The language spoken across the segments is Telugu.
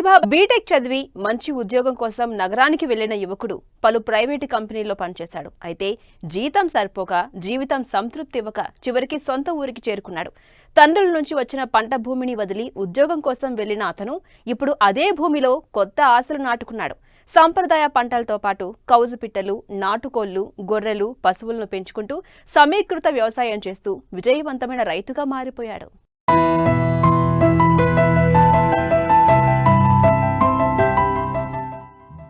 ప్రతిభ బీటెక్ చదివి మంచి ఉద్యోగం కోసం నగరానికి వెళ్లిన యువకుడు పలు ప్రైవేటు కంపెనీల్లో పనిచేశాడు. అయితే జీతం సరిపోక జీవితం సంతృప్తి ఇవ్వక చివరికి సొంత ఊరికి చేరుకున్నాడు. తండ్రుల నుంచి వచ్చిన పంట భూమిని వదిలి ఉద్యోగం కోసం వెళ్లిన అతను ఇప్పుడు అదే భూమిలో కొత్త ఆశలు నాటుకున్నాడు. సంప్రదాయ పంటలతో పాటు కౌజు పిట్టలు, నాటుకోళ్లు, గొర్రెలు, పశువులను పెంచుకుంటూ సమీకృత వ్యవసాయం చేస్తూ విజయవంతమైన రైతుగా మారిపోయాడు.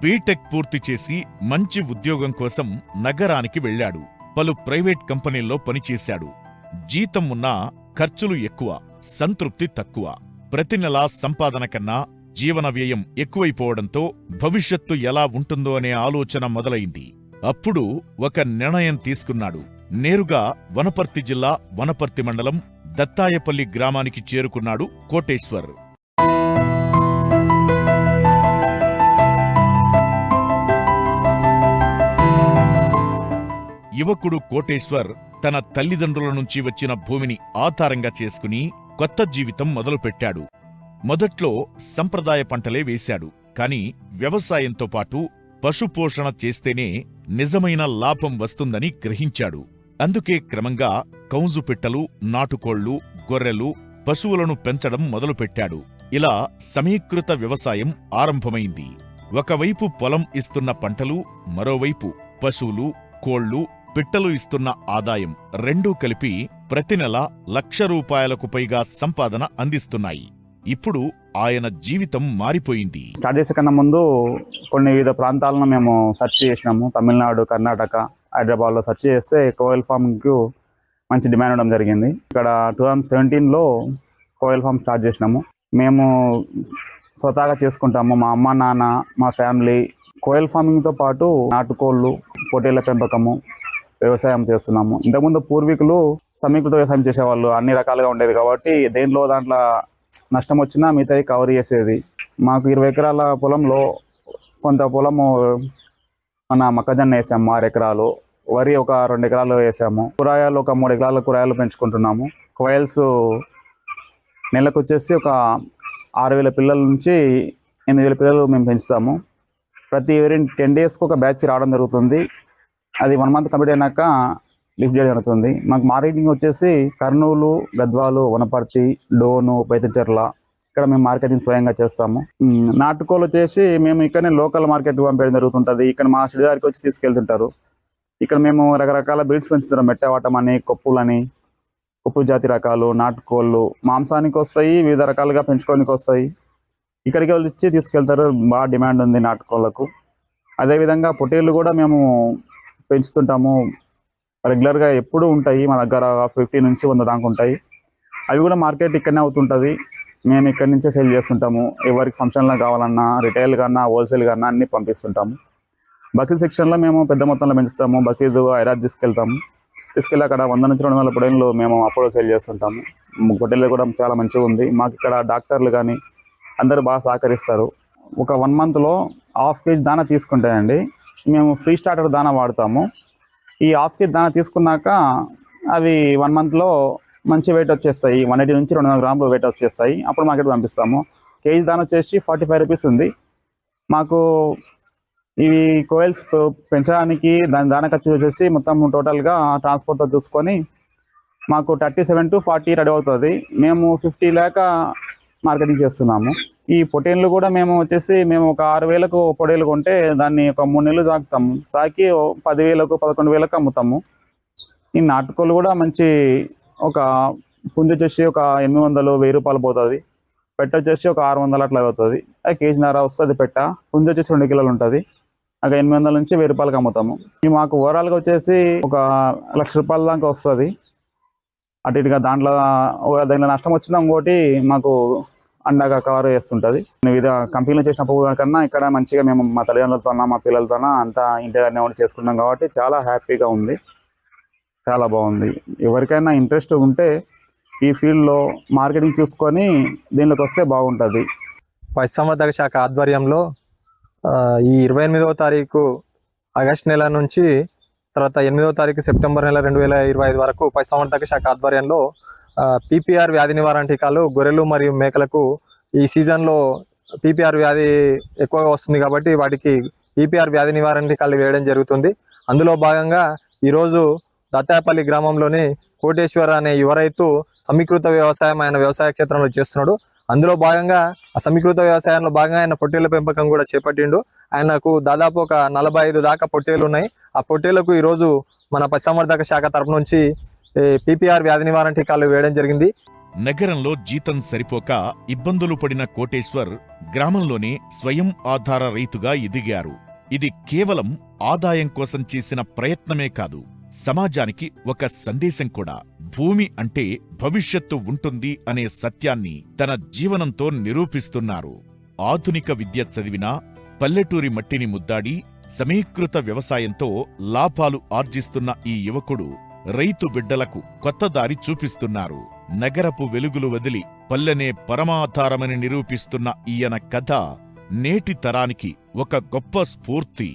బీటెక్ పూర్తి చేసి మంచి ఉద్యోగం కోసం నగరానికి వెళ్లాడు. పలు ప్రైవేట్ కంపెనీల్లో పనిచేశాడు. జీతం ఉన్నా ఖర్చులు ఎక్కువ, సంతృప్తి తక్కువ. ప్రతి నెలా సంపాదన కన్నా జీవన వ్యయం ఎక్కువైపోవడంతో భవిష్యత్తు ఎలా ఉంటుందో అనే ఆలోచన మొదలైంది. అప్పుడు ఒక నిర్ణయం తీసుకున్నాడు. నేరుగా వనపర్తి జిల్లా వనపర్తి మండలం దత్తాయపల్లి గ్రామానికి చేరుకున్నాడు కోటేశ్వర్. యువకుడు కోటేశ్వర్ తన తల్లిదండ్రుల నుంచి వచ్చిన భూమిని ఆధారంగా చేసుకుని కొత్త జీవితం మొదలుపెట్టాడు. మొదట్లో సంప్రదాయ పంటలే వేశాడు. కాని వ్యవసాయంతో పాటు పశుపోషణ చేస్తేనే నిజమైన లాభం వస్తుందని గ్రహించాడు. అందుకే క్రమంగా కౌజు పిట్టలు, నాటుకోళ్లు, గొర్రెలు, పశువులను పెంచడం మొదలుపెట్టాడు. ఇలా సమీకృత వ్యవసాయం ఆరంభమైంది. ఒకవైపు పొలం ఇస్తున్న పంటలు, మరోవైపు పశువులు, కోళ్లు, పిట్టలు ఇస్తున్న ఆదాయం రెండూ కలిపి ప్రతి నెల ₹1,00,000 పైగా సంపాదన అందిస్తున్నాయి. ఇప్పుడు ఆయన జీవితం మారిపోయింది. స్టార్ట్ చేసే కన్నా ముందు కొన్ని వివిధ ప్రాంతాలను మేము సెర్చ్ చేసినాము. తమిళనాడు, కర్ణాటక, హైదరాబాద్లో సెర్చ్ చేస్తే కోయల్ ఫామ్కు మంచి డిమాండ్ ఉండడం జరిగింది. ఇక్కడ 2017లో కోయల్ ఫామ్ స్టార్ట్ చేసినాము. మేము స్వతహాగా చేసుకుంటాము. మా అమ్మ, నాన్న, మా ఫ్యామిలీ కోయల్ ఫార్మింగ్తో పాటు నాటుకోళ్ళు, పొట్టేళ్ల పెంపకము, వ్యవసాయం చేస్తున్నాము. ఇంతకుముందు పూర్వీకులు సమీకృత వ్యవసాయం చేసేవాళ్ళు. అన్ని రకాలుగా ఉండేది కాబట్టి దాంట్లో నష్టం వచ్చినా మిగతాయి కవర్ చేసేది. మాకు 20 ఎకరాల పొలంలో కొంత పొలము మన మొక్కజొన్న వేసాము, 6 ఎకరాలు, వరి ఒక 2 ఎకరాలు వేసాము, కూరగాయలు ఒక 3 ఎకరాల కూరగాయలు పెంచుకుంటున్నాము. కోయల్స్ నెలకు వచ్చేసి ఒక 6,000 పిల్లల నుంచి 8,000 పిల్లలు మేము పెంచుతాము. ప్రతి 10 డేస్కి ఒక బ్యాచ్ రావడం జరుగుతుంది. అది 1 మంత్ కంప్లీట్ అయినాక లిఫ్ట్ చేయడం జరుగుతుంది. మాకు మార్కెటింగ్ వచ్చేసి కర్నూలు, గద్వాలు, వనపర్తి, డోను, పైతచెర్ల ఇక్కడ మేము మార్కెటింగ్ స్వయంగా చేస్తాము. నాటుకోలు వచ్చేసి మేము ఇక్కడనే లోకల్ మార్కెట్ పంపేయడం జరుగుతుంటుంది. ఇక్కడ మా షెడ్యూర్కి వచ్చి తీసుకెళ్తుంటారు. ఇక్కడ మేము రకరకాల బ్రీడ్స్ పెంచుతాం. మెట్టవాటం అని, కొప్పులని, కొప్పు జాతి రకాలు నాటుకోళ్ళు మాంసానికి వస్తాయి, వివిధ రకాలుగా పెంచుకోవడానికి వస్తాయి. ఇక్కడికి వాళ్ళు ఇచ్చి తీసుకెళ్తారు. బాగా డిమాండ్ ఉంది నాటుకోళ్లకు. అదేవిధంగా పొట్టేళ్ళు కూడా మేము పెంచుతుంటాము. రెగ్యులర్గా ఎప్పుడు ఉంటాయి మా దగ్గర. 50 నుంచి 100 దాకా ఉంటాయి. అవి కూడా మార్కెట్ ఇక్కడనే అవుతుంటుంది. మేము ఇక్కడి నుంచే సేల్ చేస్తుంటాము. ఎవరికి ఫంక్షన్లో కావాలన్నా, రిటైల్ కన్నా, హోల్సేల్ కన్నా అన్నీ పంపిస్తుంటాము. బక్రీద్ సెక్షన్లో మేము పెద్ద మొత్తంలో పెంచుతాము. బక్రీద్ హైదరాబాద్ తీసుకెళ్ళి అక్కడ 100 నుంచి 200 పొడేళ్ళు మేము అప్పుడు సేల్ చేస్తుంటాము. పొట్టేళ్ళు కూడా చాలా మంచిగా ఉంది. మాకు ఇక్కడ డాక్టర్లు కానీ అందరూ బాగా సహకరిస్తారు. ఒక 1 మంత్లో 1/2 kg దానా తీసుకుంటాయండి. మేము ఫ్రీ స్టార్టర్ దానా వాడతాము. ఈ 1/2 kg దానా తీసుకున్నాక అవి 1 మంత్లో మంచి వెయిట్ వచ్చేస్తాయి. 180 నుంచి 200 గ్రాములు వెయిట్ వచ్చేస్తాయి. అప్పుడు మార్కెట్ పంపిస్తాము. కేజీ దానా వచ్చేసి 45 రూపీస్ ఉంది. మాకు ఇవి కోయల్స్ పెంచడానికి దాని ఖర్చు వచ్చేసి మొత్తం టోటల్గా ట్రాన్స్పోర్ట్తో చూసుకొని మాకు 37 to 40 రెడీ అవుతుంది. మేము 50 లేక మార్కెటింగ్ చేస్తున్నాము. ఈ పొటేన్లు కూడా మేము ఒక 6,000కు పొడేలు కొంటే దాన్ని ఒక 3 నెలలు సాకుతాము. సాకి 10,000కు 11,000కు అమ్ముతాము. ఈ నాటుకోళ్ళు కూడా మంచి ఒక పుంజు వచ్చేసి ఒక 800, 1,000 రూపాయలు పోతుంది. పెట్ట వచ్చేసి ఒక 600 అట్లా అవుతుంది. అది కేజీన్నర వస్తుంది పెట్ట. పుంజు వచ్చేసి 2 కిలోలు ఉంటుంది. ఒక 800 నుంచి 1,000 రూపాయలకి అమ్ముతాము. ఇది మాకు ఓవరాల్గా వచ్చేసి ఒక ₹1,00,000 దాకా వస్తుంది. అటు ఇటుగా దాంట్లో నష్టం వచ్చినా ఇంకోటి మాకు అండగా కవర్ చేస్తుంటుంది. వివిధ కంపెనీలు చేసినప్పుడు కన్నా ఇక్కడ మంచిగా మేము మా తల్లిదండ్రులతోనా, మా పిల్లలతోనా అంతా ఇంటి దగ్గరనే ఉండి చేసుకుంటాం కాబట్టి చాలా హ్యాపీగా ఉంది. చాలా బాగుంది. ఎవరికైనా ఇంట్రెస్ట్ ఉంటే ఈ ఫీల్డ్లో మార్కెటింగ్ చూసుకొని దీనిలోకి వస్తే బాగుంటుంది. పశుసంవర్ధక శాఖ ఆధ్వర్యంలో ఈ 28వ తారీఖు ఆగస్టు నెల నుంచి తర్వాత 8వ తారీఖు సెప్టెంబర్ నెల 2025 వరకు పశుసంవర్ధక శాఖ ఆధ్వర్యంలో PPR వ్యాధి నివారణ టీకాలు గొర్రెలు మరియు మేకలకు ఈ సీజన్లో పీపీఆర్ వ్యాధి ఎక్కువగా వస్తుంది కాబట్టి వాటికి పీపీఆర్ వ్యాధి నివారణ టీకాలు వేయడం జరుగుతుంది. అందులో భాగంగా ఈరోజు దత్తాయపల్లి గ్రామంలోని కోటేశ్వర అనే యువ రైతు సమీకృత వ్యవసాయం ఆయన వ్యవసాయ క్షేత్రంలో చేస్తున్నాడు. అందులో భాగంగా ఆ సమీకృత వ్యవసాయంలో భాగంగా ఆయన పొట్టేళ్ల పెంపకం కూడా చేపట్టిండు. ఆయనకు దాదాపు ఒక 45 దాకా పొట్టేలు ఉన్నాయి. ఆ పొట్టేళ్లకు ఈరోజు మన పశుసంవర్ధక శాఖ తరపు నుంచి పీపీఆర్ వ్యాధి నివారణ టీకాలు వేయడం జరిగింది. నగరంలో జీతం సరిపోక ఇబ్బందులు పడిన కోటేశ్వర్ గ్రామంలోనే స్వయం ఆధార రైతుగా ఎదిగారు. ఇది కేవలం ఆదాయం కోసం చేసిన ప్రయత్నమే కాదు, సమాజానికి ఒక సందేశం కూడా. భూమి అంటే భవిష్యత్తు ఉంటుంది అనే సత్యాన్ని తన జీవనంతో నిరూపిస్తున్నారు. ఆధునిక విద్య చదివినా పల్లెటూరి మట్టిని ముద్దాడి సమీకృత వ్యవసాయంతో లాభాలు ఆర్జిస్తున్న ఈ యువకుడు రైతు బిడ్డలకు కొత్త దారి చూపిస్తున్నారు. నగరపు వెలుగులు వదిలి పల్లెనే పరమాధారమని నిరూపిస్తున్న ఈయన కథ నేటి తరానికి ఒక గొప్ప స్ఫూర్తి.